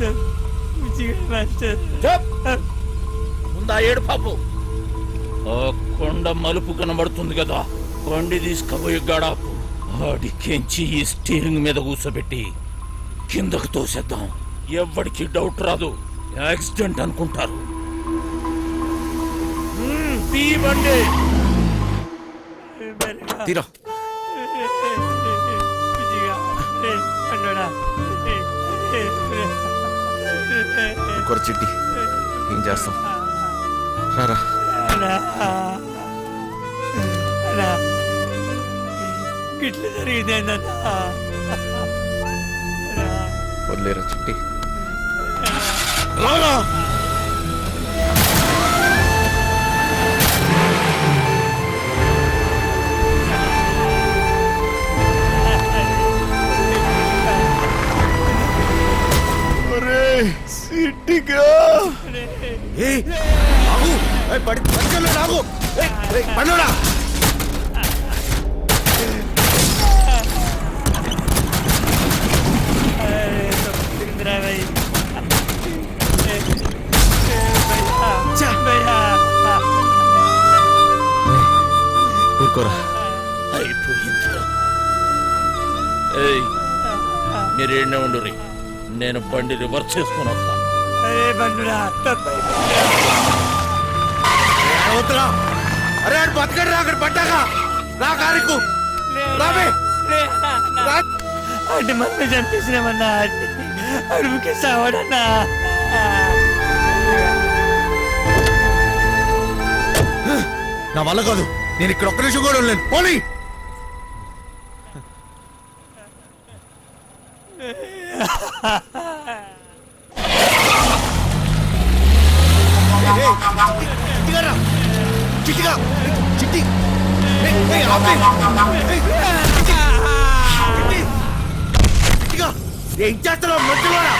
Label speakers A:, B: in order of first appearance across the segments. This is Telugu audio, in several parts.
A: మాస్టర్ మాస్టర్
B: ముందా ఏడు పాపు ఆ కొండ మలుపు కనబడుతుంది కదా, కొండి తీసుకుపోయి గడాపు ఆడికెంచి ఈ స్టీరింగ్ మీద కూర్చోబెట్టి కిందకు తోసేద్దాం. ఎవ్వడికి డౌట్ రాదు, యాక్సిడెంట్ అనుకుంటారు. తీయండి
C: తీరా ఇంకొక చిట్టి ఏం చేస్తాం రారా.
A: గిట్ల జరిగిందేందన్నా
C: వదిలేరా చిట్టి.
B: రారా
C: సిట్టిగా పండురా ఊరుకోరా.
B: మీరేనే ఉండు, నేను బండి రివర్స్ చేసుకుని వస్తా.
A: అరే బండురా
C: అరే బతకడు రా, అక్కడ పడ్డాగా రా కారుకు రాబే.
A: అంటే మనం చంపేసినామన్నా, అడుగుకి సావడన్నా.
C: నా వల్ల కాదు, నేను ఇక్కడ ఒక్క నిమిషం కూడా ఉండలేను. పోనీ చిట్టిగా చిట్టి చిట్టిగా ఏం చేస్తున్నావు మధ్యలోనా?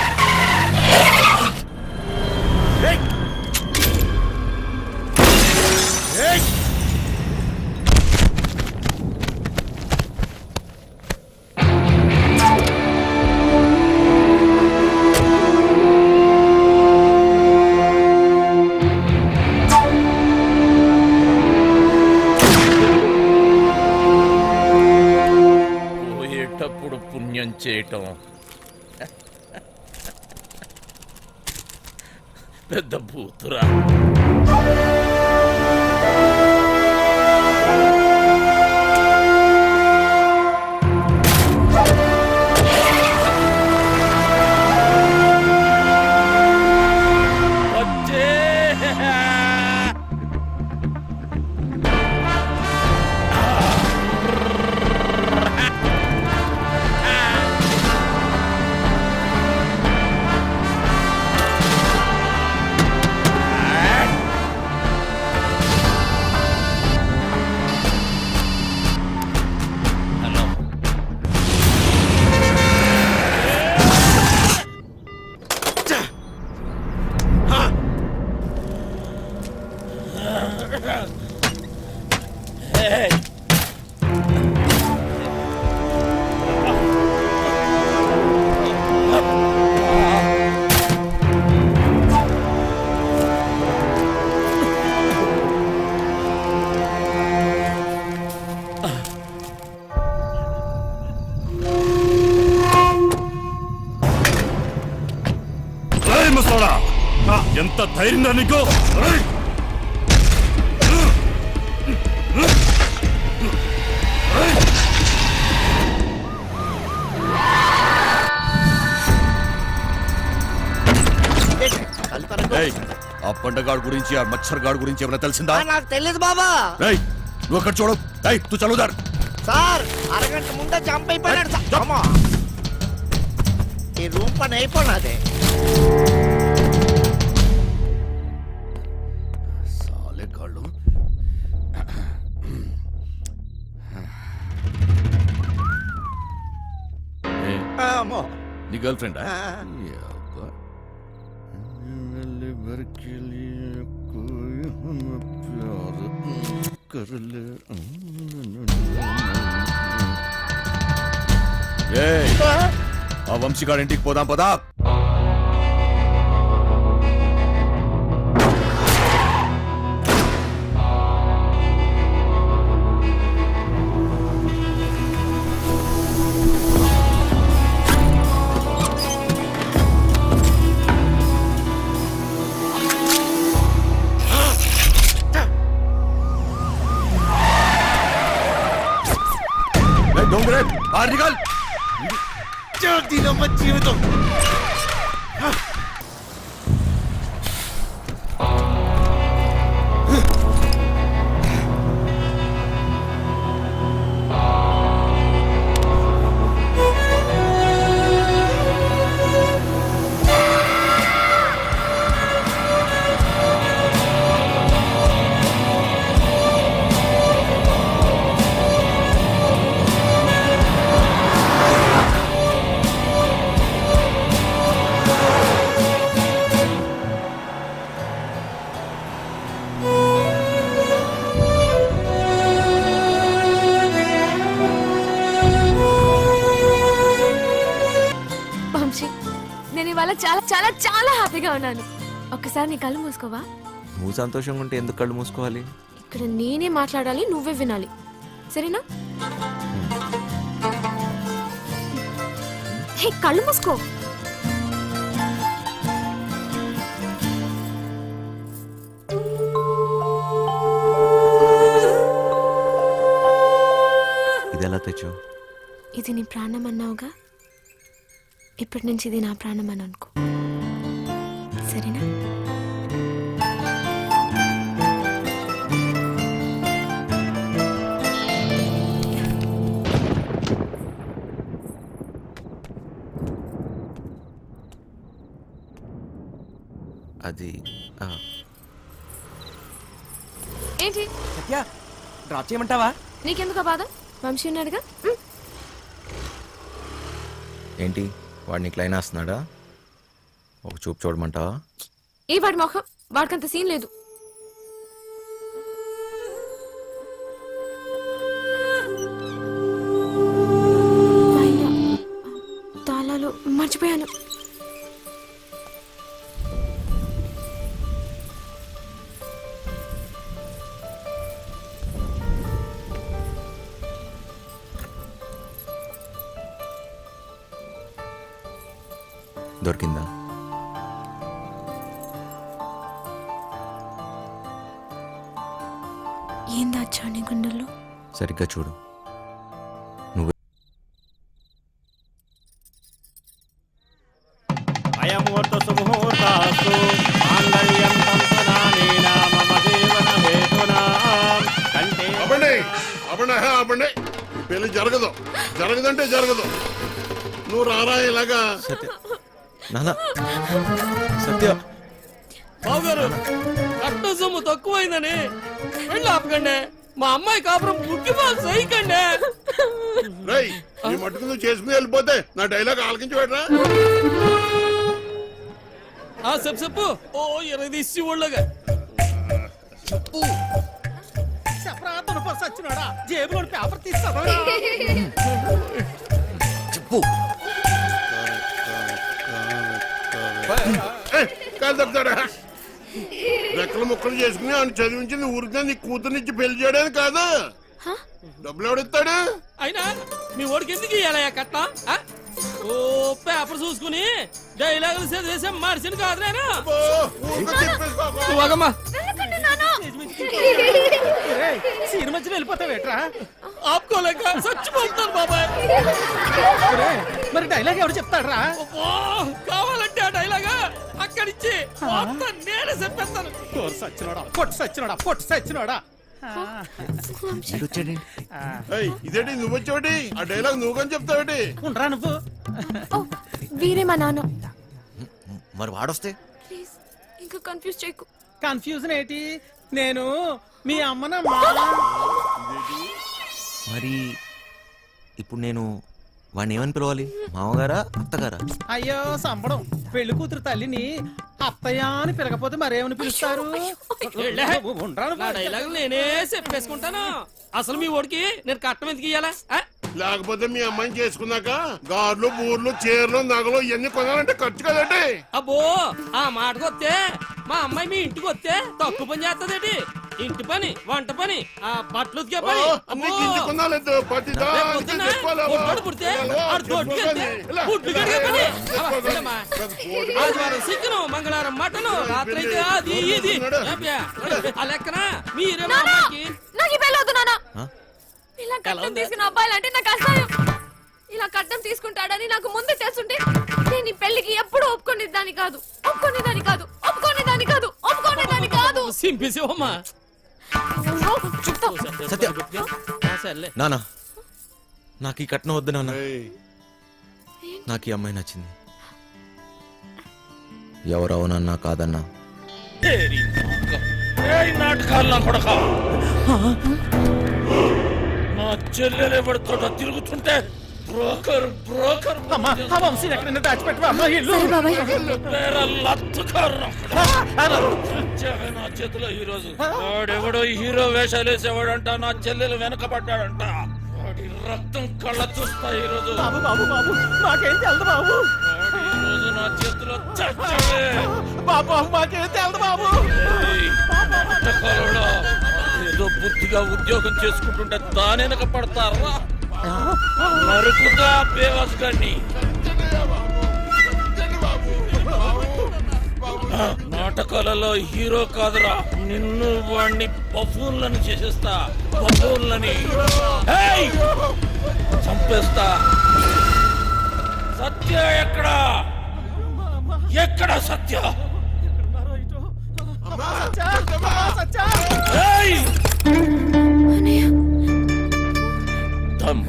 B: పుణ్యం చేయటం పెద్ద బూతురా.
D: ఎంత ధైర్యం నీకు? ఆ పండగాడు గురించి, ఆ మచ్చర్ గాడు గురించి ఏమైనా తెలిసిందా?
E: నాకు తెలియదు బాబా.
D: నువ్వు అక్కడ చూడు. తూ చదువుదారు
E: సార్, అరగంట ముందే జంప్ అయిపోయినాడు. ఈ రూమ్ పని అయిపోయినదే.
D: సాలెగాళ్ళు. నీ గర్ల్ ఫ్రెండా? ఆ వంశీగాడి ఇంటికి పోదాం పదా.
C: దీనమ్మ జీవితం.
F: వంశీ, నేను ఇవాళ చాలా చాలా చాలా హ్యాపీగా ఉన్నాను. ఒక్కసారి నీ కళ్ళు మూసుకోవా?
G: నువ్వు సంతోషంగా ఉంటే ఎందుకు కళ్ళు మూసుకోవాలి?
F: ఇక్కడ నేనే మాట్లాడాలి, నువ్వే వినాలి, సరేనా? హే, కళ్ళు మూసుకో.
G: ఇది ఎలా తెచ్చావు?
F: ఇది నీ ప్రాణం అన్నావుగా, ఇప్పటి నుంచి ఇది నా ప్రాణం అని అనుకో, సరేనా?
G: అది
F: ఏంటి
E: సత్య డ్రాప్ చేయమంటావా?
F: నీకెందుకు బాధ? వంశీ ఉన్నాడుగా.
G: ఏంటి వాడిని క్లైన్ వేస్తున్నాడా? ఒక చూపు చూడమంటావా?
F: ఏ వాడి మొహం, వాడికంత సీన్ లేదు. పైన తాళాలు మర్చిపోయాను.
G: దొరికిందా?
F: ఏం దాచా నీ గుండెల్లో?
G: సరిగ్గా చూడు. నువ్వు
H: అయముహూర్త సుముహూర్తాస్తు మాంగళ్యం తంతునానేన మమ జీవన హేతునా కంటే
D: అవ్వండి అవ్వండి అవ్వండి. పెళ్లి జరగదు, జరగదంటే జరగదు. నువ్వు రారా ఇలాగా.
G: సత్య, నానా, సత్య.
B: బావగారు కట్ట సొమ్ము తక్కువైందని వెళ్ళి ఆపకండి. మా అమ్మాయి కాపురం పుట్టి బాగా సైకండి.
D: రేయ్, నీ మట్టుకు నువ్వు చేసుకుని వెళ్ళిపోతే నా డైలాగ్ ఆలకించి పెట్టరా.
B: చెప్పు. ఓ 20 తీసి ఒళ్ళగా చెప్పు.
E: సచ్చినాడా జేబులో పేపర్ తీస్తావా?
G: చెప్పు.
D: కాదు తప్పుతాడా? రెక్కలు ముక్కలు చేసుకుని ఆయన చదివించింది ఊరికే నీ కూతురునిచ్చి పెళ్లి చేయడానికి కాదు. డబ్బులు ఎవడిస్తాడు?
B: అయినా మీ ఓడికి ఎందుకు ఇయ్యాలయ్యా కట్నం? ఓ పేపర్ చూసుకుని డైలాగులు చదివేసే మనిషిని కాదు నేను. నువ్వగమ్మా.
E: సినిమా మధ్యలో వెళ్ళిపోతావేట్రా?
B: ఆపుకోలేక చచ్చిపోతాను బాబాయ్.
E: మరి డైలాగ్ ఎవరు చెప్తాడ్రా?
B: కావాలంటే ఆ డైలాగా అక్కడిచ్చి మొత్తం నేనే చెప్పేస్తాను.
E: సచ్చినోడా, పొట్టు సచ్చినోడా, పొట్టు సచ్చినోడా.
D: ఇదేంటి నువ్వు వచ్చావుటి? ఆ డైలాగ్ నువ్వు కానీ చెప్తావుటి?
E: ఉండరా నువ్వు?
F: ఓ, వీరే మా నాన్న.
G: మరి వాడొస్తే?
F: ప్లీజ్ ఇంకా కన్ఫ్యూజ్ చేయకు.
E: కన్ఫ్యూజన్ ఏంటి? నేను మీ అమ్మనమ్మా.
G: మరి ఇప్పుడు నేను వాడిని ఏమని పిలవాలి? మామగారా, అత్తగారా?
E: అయ్యో సంబడం, పెళ్లి కూతురు తల్లిని అత్తయ్య అని పిలకపోతే మరేమని పిలుస్తారు? ఉండరా
B: నా డైలాగులు నేనే చెప్పేసుకుంటాను. అసలు మీ ఓడికి నేను కట్టం ఎందుకు ఇయ్యాలా?
D: లేకపోతే మీ అమ్మాయిని చేసుకున్నాక గార్లు బూర్లు చీరలు నగలు ఇవన్నీ కొనాలంటే ఖర్చు కదండి.
B: అబ్బో ఆ మాటకు వస్తే మా అమ్మాయి మీ ఇంటికి వస్తే తక్కువ పని చేస్తదేటి? ఇంటి పని, వంట పని, ఆ బట్టలు ఉతికే పని.
D: అన్ని కింది కొనాలేదు, ప్రతి దానికి తెచ్చుకోలేవా?
B: పొట్టడు పుడితే ఆడు తోటకెళ్తే గుడ్లు కడిగే పని. అమ్మా, ఆదివారం చికెను, మంగళవారం మటను, రాత్రి అయితే అది ఇది. ఏప్యా, ఆ లెక్కన మీరే మా అమ్మాయికి
F: నాకు ఈ పెళ్ళి వద్దు నాన్న.
G: ఆ?
F: ఇలా కట్నం తీసుకున్న అబ్బాయిలంటే నాకు అసహ్యం. ఇలా కట్నం తీసుకుంటాడని నాకు ముందే తెలుసుంటే నేను ఈ పెళ్లికి ఎప్పుడు ఒప్పుకునేదాన్ని కాదు.
B: సింపేసావమ్మా.
G: సత్య
B: సర్లే.
G: నానా నాకు ఈ కట్నం వద్దు నాన్న. నాకు ఈ అమ్మాయి నచ్చింది. ఎవరవునన్నా కాదన్నా
H: నాటకాలు నా కొడక. నా చెల్లెలు ఎవరితో తిరుగుతుంటే బ్రోకర్ బ్రోకర్ నా చేతిలో ఈ రోజు వాడెవడో హీరో వేషాలు వేసేవాడంట. నా చెల్లెలు వెనకబడ్డాడంట. వాడి రక్తం కళ్ళ చూస్తా ఈ రోజు.
E: మాకేం తెలదు బాబు.
H: వాడు ఈ రోజు నా చేతిలో చచ్చాడే.
E: బాబు మాకేం తెలదు బాబు.
H: నాటకాలలో ఏదో బుద్ధిగా ఉద్యోగం చేసుకుంటుంటే దాని వెనక పడతారా? నరుకుతా బేవాస్ గారిని. నాటకాలలో హీరో కాదురా, నిన్ను వాణ్ణి బఫూన్లని చేసేస్తా. బఫూన్లని చంపేస్తా. సత్య ఎక్కడా? ఎక్కడా సత్య? ఏయ్! దమ్.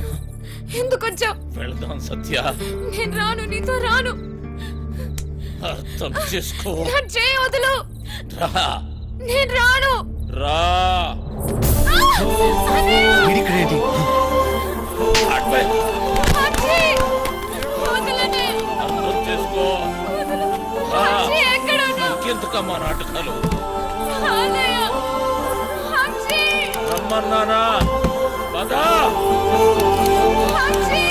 F: ఎందుకు వచ్చావు?
H: వెళ్దాం సత్య.
F: నేను రాను, నీతో రాను.
H: అర్థం చేసుకో.
F: నా చేయి వదులు.
H: రా.
F: నేను రాను.
H: రా.
C: వీడిక్కడేంటి?
H: అడ్వై.
F: అచ్చి! వదలండి.
H: అర్థం చేసుకో. రా.
F: అచ్చి, ఎక్కడ ఉన్నావు?
H: ఇంకెందుకమ్మా నాటకాలు?
F: అన్నయ్య! అచ్చి!
H: రమ్మన్నానా? పదా.
F: అచ్చి!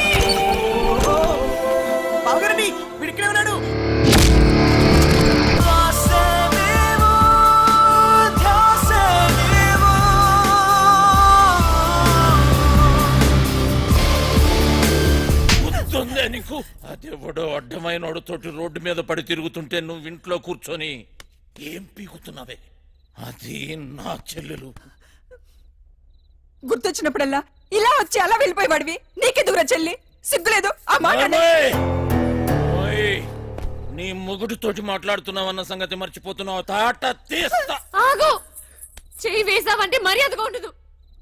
E: బావగారండి వీడిక్కడే ఉన్నాడు.
H: గుర్తుందే నీకు? అదెవడో అడ్డమైన తోటి రోడ్డు మీద పడి తిరుగుతుంటే నువ్వు ఇంట్లో కూర్చొని ఏం పీకుతున్నావే? అది నా చెల్లెలు.
I: గుర్తొచ్చినప్పుడల్లా ఇలా వచ్చి అలా వెళ్ళిపోయేవాడివి. నీకే దూర చెల్లి, సిగ్గులేదు ఆ మాట అనే.
H: ఓయ్, నీ మొగుడితోటి మాట్లాడుతున్నావన్న సంగతి మర్చిపోతున్నావు. తాట తీస్తా.
F: ఆగు! చెయ్యి వేసావంటే మర్యాదగా ఉండదు.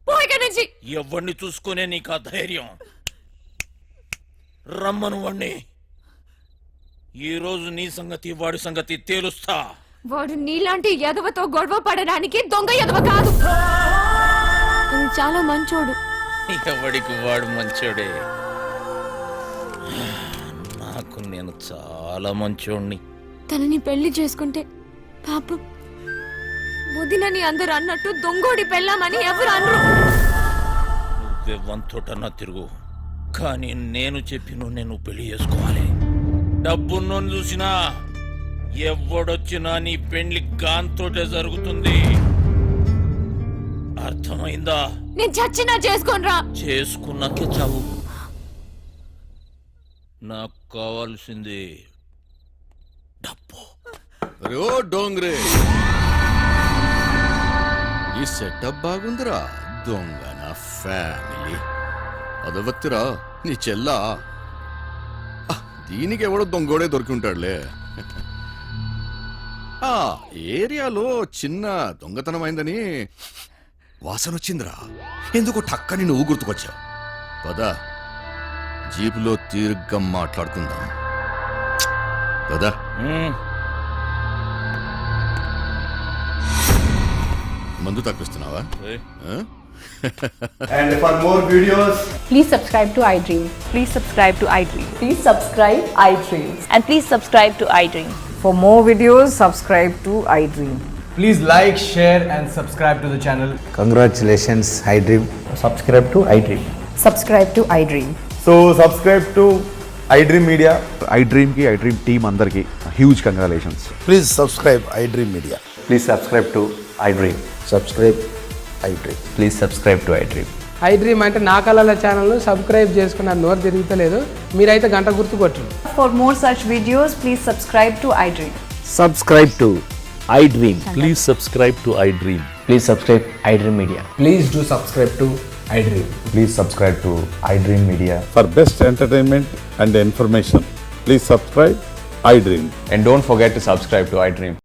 F: పో ఇక్కడి నుంచి.
H: ఎవరిని చూసుకునే నీకు ఆ ధైర్యం? రమ్మను వాణ్ణి. ఈ రోజు నీ సంగతి వాడి సంగతి తేలుస్తా.
F: వాడు నీలాంటి ఎదవతో గొడవ పడడానికి దొంగ ఎదవ కాదు. తను చాలా మంచోడు.
H: ఎవడికి వాడు మంచోడే. నాకు నేను చాలా మంచోడిని.
F: తనని పెళ్లి చేసుకుంటే పాపం వదినని అందరు అన్నట్టు దొంగోడి పెళ్ళామని ఎవరు అనరు.
H: నువ్వే వంతోటన్నా తిరుగు, కానీ నేను చెప్పిన నేను పెళ్లి చేసుకోవాలి. డబ్బున్నోని చూసినా ఎవడొచ్చినా నీ పెళ్లి గాంతోటే జరుగుతుంది. అర్థమైందా?
F: నేను చచ్చినా చేసుకోనరా.
H: చేసుకున్నాకే చావు. నాకు కావాల్సింది డబ్బు.
D: రో డోంగ్రే, ఈ సెటప్ బాగుందిరా. దొంగ నా ఫ్యామిలీ అదవత్తిరా నీ చెల్లా. దీనికి ఎవడో దొంగోడే దొరికి ఉంటాడులే. ఆ ఏరియాలో చిన్న దొంగతనం అయిందని వాసన వచ్చిందిరా. ఎందుకు టక్కని నువ్వు గుర్తుకొచ్చావు? పద, జీపులో తీరుగ్గా మాట్లాడుకుందాం. పద. మందు తప్పిస్తున్నావా?
J: And for more videos,
I: Please subscribe to iDream.
K: Please subscribe to iDream.
I: Please subscribe iDream.
K: And please subscribe to iDream.
I: For more videos, subscribe to iDream.
J: please like, share, and subscribe to the channel.
C: Congratulations iDream.
J: Subscribe to iDream.
I: Subscribe to iDream.
J: So subscribe to iDream Media.
C: iDream కి iDream టీమ్ అందరికి huge congratulations. Please subscribe iDream media.
J: Please subscribe to iDream.
C: Subscribe iDream.
J: Please subscribe to iDream.
E: iDream అంటే నా కళల ఛానల్ సబ్స్క్రైబ్ చేసుకున్న నోరు తిరుగుతలేదు. మీరైతే గంట గుర్తు కొట్టు.
K: For more such videos, please subscribe to iDream.
J: Subscribe to iDream. Please subscribe to iDream. Please subscribe iDream Media. Please do subscribe to iDream. Please subscribe to iDream Media.
C: For best entertainment and information, please subscribe iDream.
J: And don't forget to subscribe to iDream.